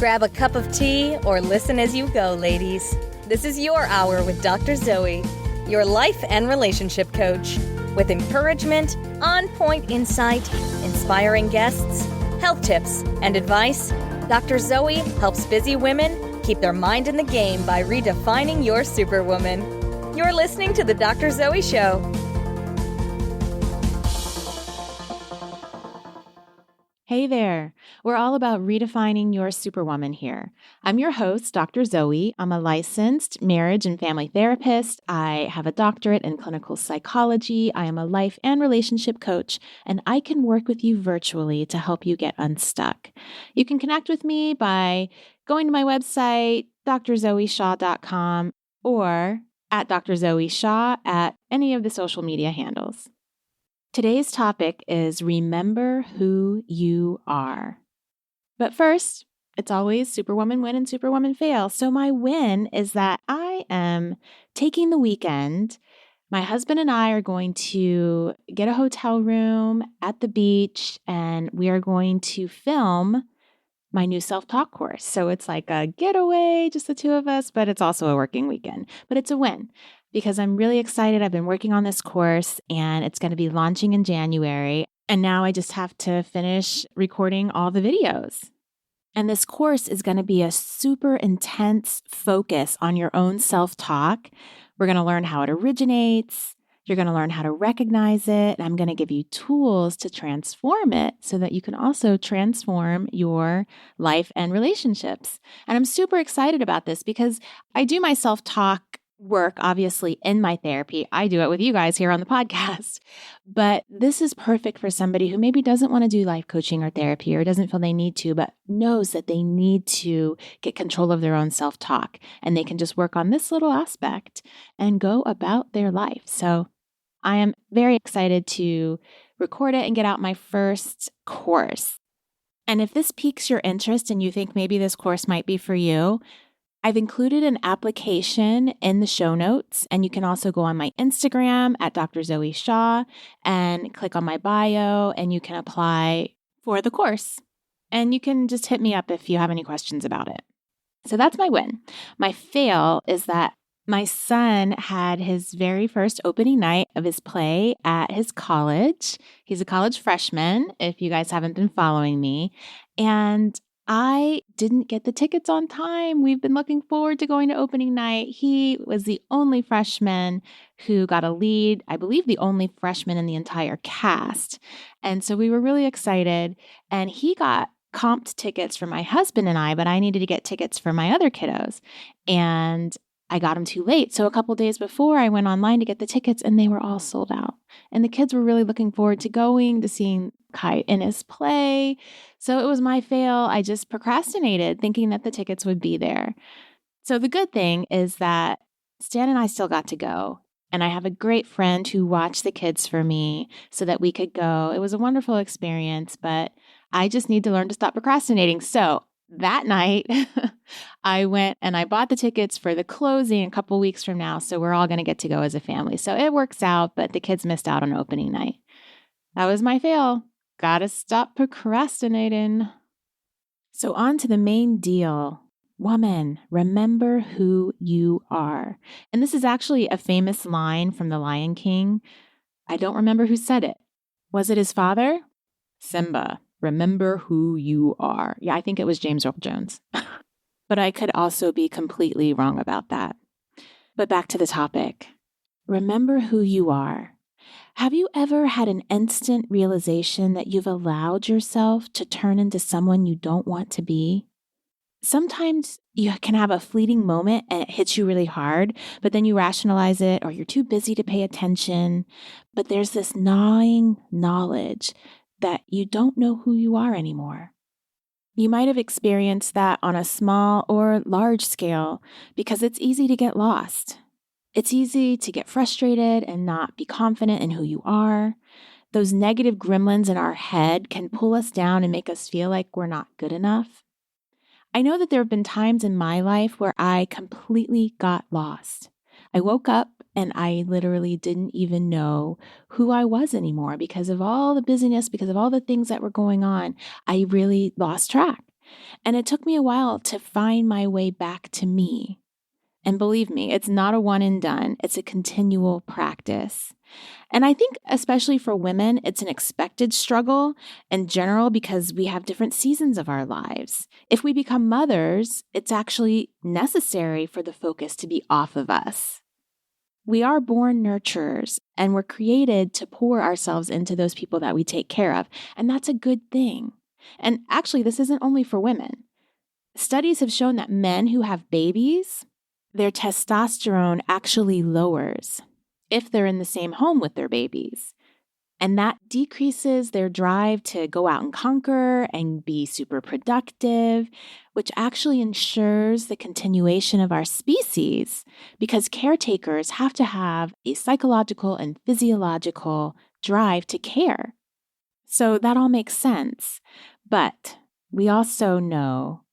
Grab a cup of tea or listen as you go, ladies. This is your hour with Dr. Zoe, your life and relationship coach. With encouragement, on-point insight, inspiring guests, health tips, and advice, Dr. Zoe helps busy women keep their mind in the game by redefining your superwoman. You're listening to The Dr. Zoe Show. Hey there. We're all about redefining your superwoman here. I'm your host, Dr. Zoe. I'm a licensed marriage and family therapist. I have a doctorate in clinical psychology. I am a life and relationship coach, and I can work with you virtually to help you get unstuck. You can connect with me by going to my website, drzoeshaw.com, or at Dr. Zoe Shaw at any of the social media handles. Today's topic is remember who you are. But first, it's always Superwoman win and Superwoman fail. So my win is that I am taking the weekend. My husband and I are going to get a hotel room at the beach, and we are going to film my new self-talk course. So it's like a getaway, just the two of us, but it's also a working weekend. But it's a win because I'm really excited. I've been working on this course and it's going to be launching in January. And now I just have to finish recording all the videos. And this course is going to be a super intense focus on your own self-talk. We're going to learn how it originates. You're going to learn how to recognize it. And I'm going to give you tools to transform it so that you can also transform your life and relationships. And I'm super excited about this because I do my self-talk work, obviously, in my therapy. I do it with you guys here on the podcast. But this is perfect for somebody who maybe doesn't want to do life coaching or therapy or doesn't feel they need to, but knows that they need to get control of their own self-talk. And they can just work on this little aspect and go about their life. So I am very excited to record it and get out my first course. And if this piques your interest and you think maybe this course might be for you, I've included an application in the show notes, and you can also go on my Instagram at Dr. Zoe Shaw and click on my bio, and you can apply for the course. And you can just hit me up if you have any questions about it. So that's my win. My fail is that my son had his very first opening night of his play at his college. He's a college freshman, if you guys haven't been following me. And I didn't get the tickets on time. We've been looking forward to going to opening night. He was the only freshman who got a lead, I believe the only freshman in the entire cast. And so we were really excited. And he got comped tickets for my husband and I, but I needed to get tickets for my other kiddos. And I got them too late. So a couple days before, I went online to get the tickets and they were all sold out. And the kids were really looking forward to going to seeing Kai in his play. So it was my fail. I just procrastinated thinking that the tickets would be there. So the good thing is that Stan and I still got to go. And I have a great friend who watched the kids for me so that we could go. It was a wonderful experience, but I just need to learn to stop procrastinating. So that night, I went and I bought the tickets for the closing a couple weeks from now. So we're all going to get to go as a family. So it works out, but the kids missed out on opening night. That was my fail. Gotta stop procrastinating. So on to the main deal. Woman, remember who you are. And this is actually a famous line from The Lion King. I don't remember who said it. Was it his father? Simba. Remember who you are. Yeah, I think it was James Earl Jones. But I could also be completely wrong about that. But back to the topic. Remember who you are. Have you ever had an instant realization that you've allowed yourself to turn into someone you don't want to be? Sometimes you can have a fleeting moment and it hits you really hard, but then you rationalize it or you're too busy to pay attention. But there's this gnawing knowledge that you don't know who you are anymore. You might have experienced that on a small or large scale because it's easy to get lost. It's easy to get frustrated and not be confident in who you are. Those negative gremlins in our head can pull us down and make us feel like we're not good enough. I know that there have been times in my life where I completely got lost. I woke up and I literally didn't even know who I was anymore because of all the busyness, because of all the things that were going on. I really lost track. And it took me a while to find my way back to me. And believe me, it's not a one and done. It's a continual practice. And I think especially for women, it's an expected struggle in general because we have different seasons of our lives. If we become mothers, it's actually necessary for the focus to be off of us. We are born nurturers and we're created to pour ourselves into those people that we take care of. And that's a good thing. And actually, this isn't only for women. Studies have shown that men who have babies, their testosterone actually lowers if they're in the same home with their babies. And that decreases their drive to go out and conquer and be super productive, which actually ensures the continuation of our species because caretakers have to have a psychological and physiological drive to care. So that all makes sense. But we also know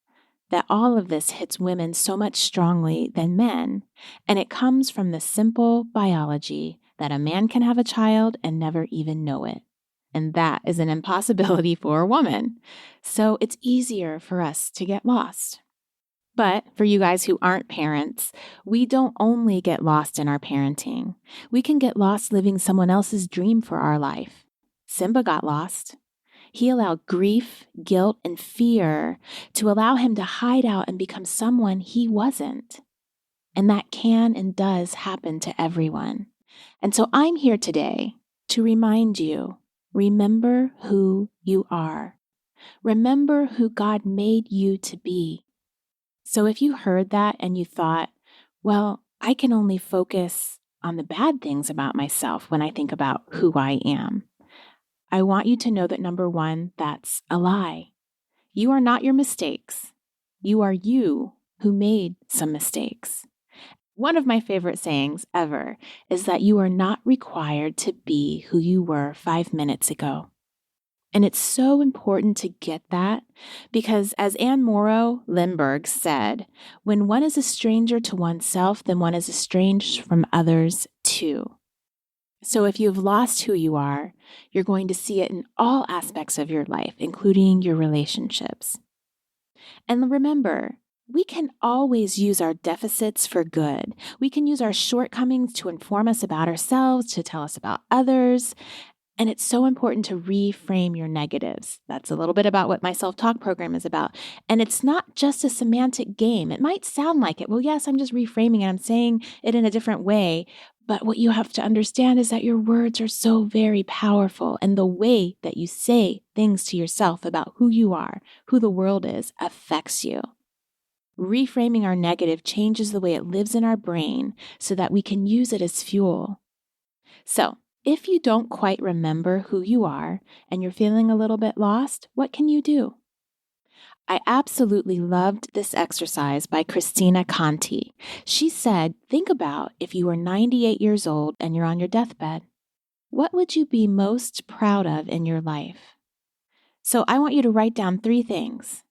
that all of this hits women so much strongly than men, and it comes from the simple biology that a man can have a child and never even know it. And that is an impossibility for a woman. So it's easier for us to get lost. But for you guys who aren't parents, we don't only get lost in our parenting. We can get lost living someone else's dream for our life. Simba got lost. He allowed grief, guilt, and fear to allow him to hide out and become someone he wasn't. And that can and does happen to everyone. And so I'm here today to remind you, remember who you are. Remember who God made you to be. So if you heard that and you thought, well, I can only focus on the bad things about myself when I think about who I am, I want you to know that number one, that's a lie. You are not your mistakes. You are you who made some mistakes. One of my favorite sayings ever is that you are not required to be who you were 5 minutes ago. And it's so important to get that because as Anne Morrow Lindbergh said, when one is a stranger to oneself, then one is estranged from others too. So if you've lost who you are, you're going to see it in all aspects of your life, including your relationships. And remember, we can always use our deficits for good. We can use our shortcomings to inform us about ourselves, to tell us about others. And it's so important to reframe your negatives. That's a little bit about what my self-talk program is about. And it's not just a semantic game. It might sound like it. Well, yes, I'm just reframing it. I'm saying it in a different way. But what you have to understand is that your words are so very powerful. And the way that you say things to yourself about who you are, who the world is, affects you. Reframing our negative changes the way it lives in our brain so that we can use it as fuel. So, if you don't quite remember who you are and you're feeling a little bit lost, what can you do? I absolutely loved this exercise by Christina Conti. She said, think about if you were 98 years old and you're on your deathbed. What would you be most proud of in your life? So I want you to write down 3 things.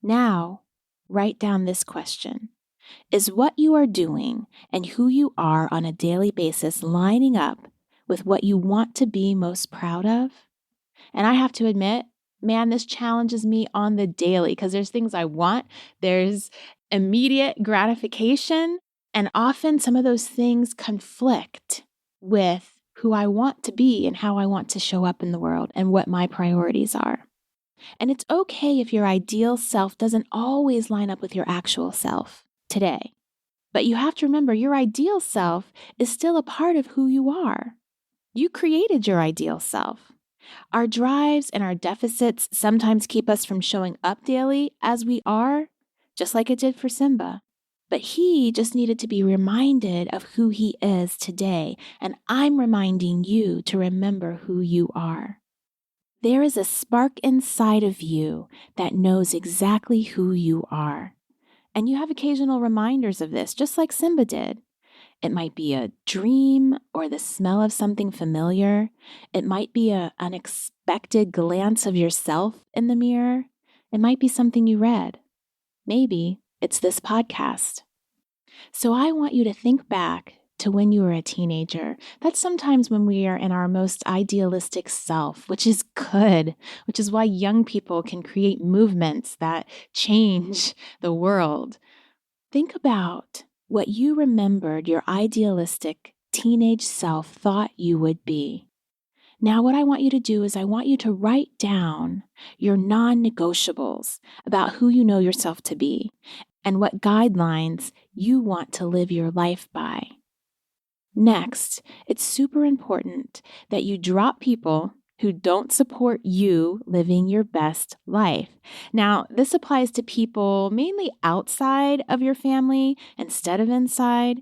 Now, write down this question. Is what you are doing and who you are on a daily basis lining up with what you want to be most proud of? And I have to admit, man, this challenges me on the daily because there's things I want, there's immediate gratification, and often some of those things conflict with who I want to be and how I want to show up in the world and what my priorities are. And it's okay if your ideal self doesn't always line up with your actual self today. But you have to remember your ideal self is still a part of who you are. You created your ideal self. Our drives and our deficits sometimes keep us from showing up daily as we are, just like it did for Simba. But he just needed to be reminded of who he is today, and I'm reminding you to remember who you are. There is a spark inside of you that knows exactly who you are. And you have occasional reminders of this, just like Simba did. It might be a dream or the smell of something familiar. It might be an unexpected glance of yourself in the mirror. It might be something you read. Maybe it's this podcast. So I want you to think back to when you were a teenager. That's sometimes when we are in our most idealistic self, which is good, which is why young people can create movements that change the world. Think about what you remembered your idealistic teenage self thought you would be. Now, what I want you to do is I want you to write down your non-negotiables about who you know yourself to be and what guidelines you want to live your life by. Next, it's super important that you drop people who don't support you living your best life. Now, this applies to people mainly outside of your family instead of inside,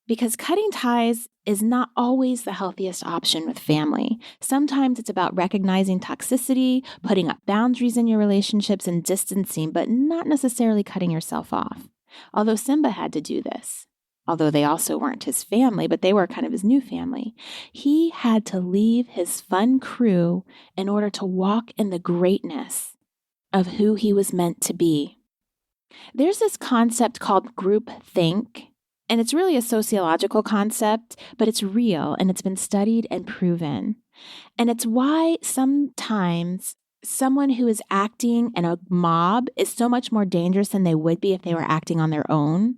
because cutting ties is not always the healthiest option with family. Sometimes it's about recognizing toxicity, putting up boundaries in your relationships, and distancing, but not necessarily cutting yourself off. Although Simba had to do this, although they also weren't his family, but they were kind of his new family, he had to leave his fun crew in order to walk in the greatness of who he was meant to be. There's this concept called group think. And it's really a sociological concept, but it's real and it's been studied and proven. And it's why sometimes someone who is acting in a mob is so much more dangerous than they would be if they were acting on their own.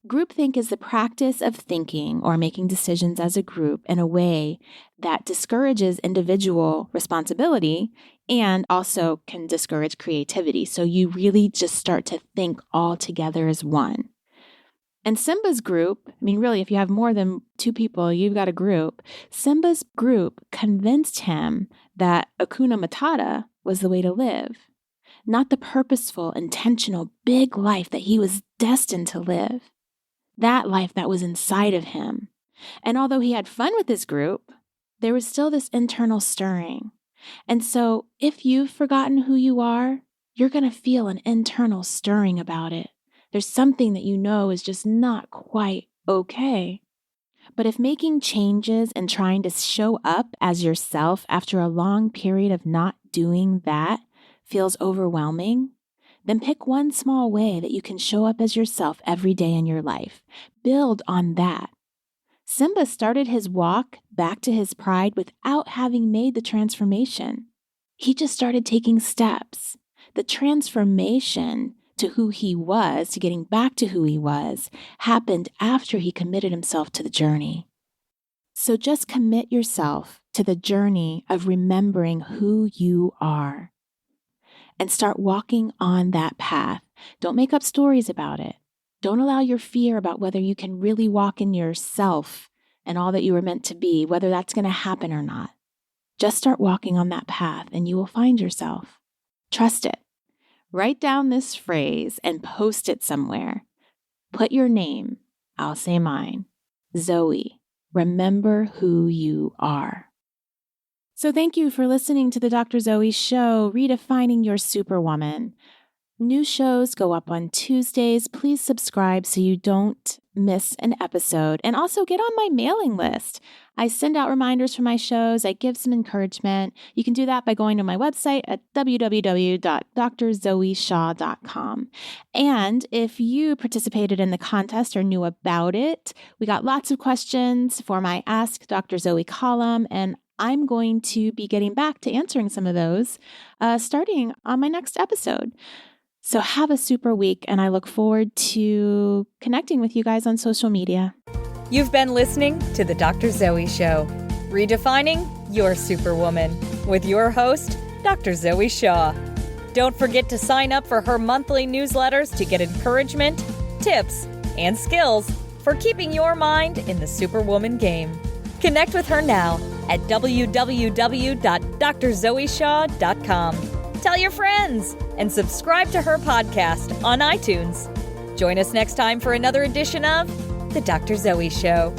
Groupthink is the practice of thinking or making decisions as a group in a way that discourages individual responsibility and also can discourage creativity. So you really just start to think all together as one. And Simba's group, really, if you have more than two people, you've got a group. Simba's group convinced him that Hakuna Matata was the way to live, not the purposeful, intentional, big life that he was destined to live, that life that was inside of him. And although he had fun with his group, there was still this internal stirring. And so if you've forgotten who you are, you're going to feel an internal stirring about it. There's something that you know is just not quite okay. But if making changes and trying to show up as yourself after a long period of not doing that feels overwhelming, then pick one small way that you can show up as yourself every day in your life. Build on that. Simba started his walk back to his pride without having made the transformation. He just started taking steps. The transformation to who he was, to getting back to who he was, happened after he committed himself to the journey. So just commit yourself to the journey of remembering who you are and start walking on that path. Don't make up stories about it. Don't allow your fear about whether you can really walk in yourself and all that you were meant to be, whether that's going to happen or not. Just start walking on that path and you will find yourself. Trust it. Write down this phrase and post it somewhere. Put your name, I'll say mine, Zoe. Remember who you are. So thank you for listening to the Dr. Zoe Show, Redefining Your Superwoman. New shows go up on Tuesdays. Please subscribe so you don't miss an episode. And also get on my mailing list. I send out reminders for my shows. I give some encouragement. You can do that by going to my website at www.drzoeshaw.com. And if you participated in the contest or knew about it, we got lots of questions for my Ask Dr. Zoe column, and I'm going to be getting back to answering some of those starting on my next episode. So have a super week, and I look forward to connecting with you guys on social media. You've been listening to The Dr. Zoe Show, Redefining Your Superwoman, with your host, Dr. Zoe Shaw. Don't forget to sign up for her monthly newsletters to get encouragement, tips, and skills for keeping your mind in the Superwoman game. Connect with her now at www.drzoeshaw.com. Tell your friends and subscribe to her podcast on iTunes. Join us next time for another edition of The Dr. Zoe Show.